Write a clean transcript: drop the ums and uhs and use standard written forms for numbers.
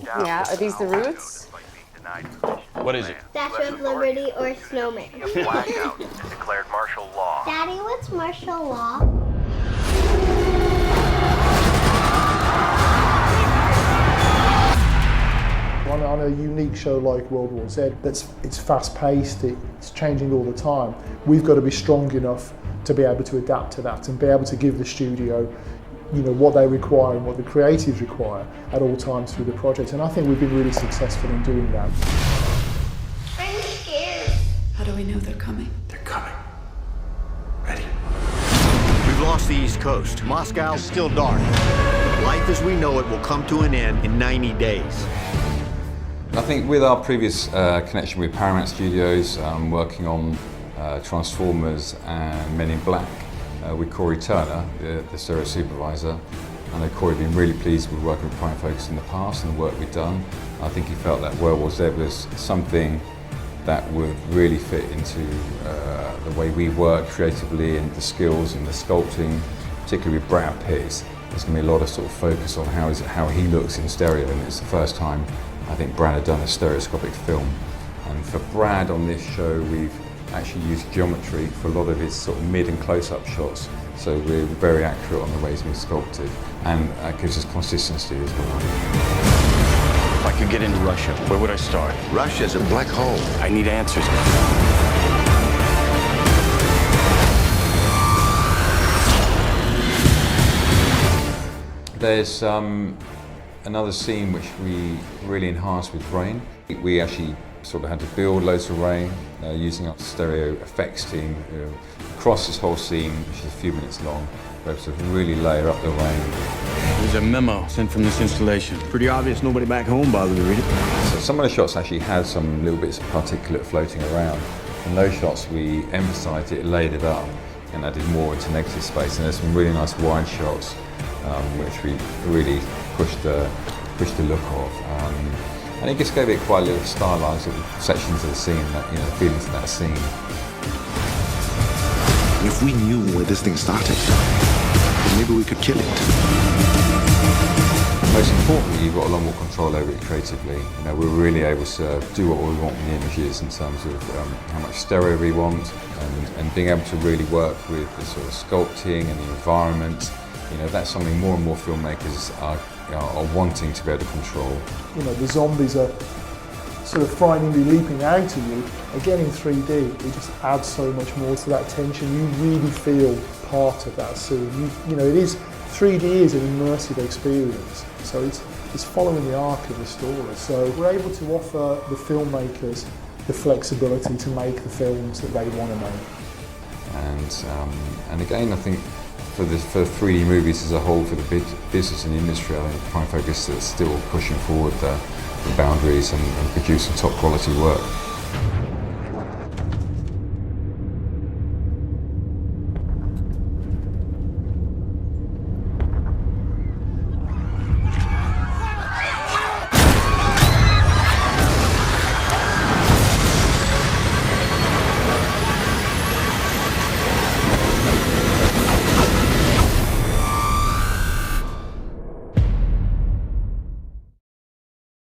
Yeah, are these the roots? What is it? Statue of Liberty or snowman? Blackout. Declared martial law. Daddy, what's martial law? On a unique show like World War Z, it's fast-paced, it's changing all the time. We've got to be strong enough to be able to adapt to that and be able to give the studio, you know, what they require and what the creatives require at all times through the project. And I think we've been really successful in doing that. I'm scared. How do we know they're coming? They're coming. Ready? We've lost the East Coast. Moscow is still dark. Life as we know it will come to an end in 90 days. I think with our previous connection with Paramount Studios, working on Transformers and Men in Black, with Corey Turner, the stereo supervisor. I know Corey had been really pleased with working with Prime Focus in the past and the work we've done. I think he felt that World War Z was something that would really fit into the way we work creatively and the skills and the sculpting, particularly with Brad Pitt. There's going to be a lot of sort of focus on how he looks in stereo, and it's the first time I think Brad had done a stereoscopic film. And for Brad on this show, we've actually used geometry for a lot of his sort of mid and close-up shots. So we're very accurate on the ways we've sculpted, and that gives us consistency as well. If I could get into Russia, where would I start? Russia's a black hole. I need answers. There's another scene which we really enhanced with rain. We actually sort of had to build loads of rain using our stereo effects team across this whole scene, which is a few minutes long. We're able to really layer up the rain. There's a memo sent from this installation. Pretty obvious nobody back home bothered to read it. So some of the shots actually had some little bits of particulate floating around. In those shots we emphasised it, laid it up, and added more into negative space. And there's some really nice wide shots which we really pushed the look of. And it just gave it quite a little stylised little sections of the scene, that, you know, feelings of that scene. If we knew where this thing started, then maybe we could kill it. Most importantly, you've got a lot more control over it creatively. You know, we're really able to do what we want with the images in terms of how much stereo we want, and being able to really work with the sort of sculpting and the environment. You know, that's something more and more filmmakers are wanting to be able to control. You know, the zombies are sort of frighteningly leaping out at you. Again, in 3D, it just adds so much more to that tension. You really feel part of that scene. You know, 3D is an immersive experience, so it's following the arc of the story. So we're able to offer the filmmakers the flexibility to make the films that they want to make. And again, I think for 3D movies as a whole, for the business and the industry, I think Prime Focus is still pushing forward the boundaries and producing top quality work.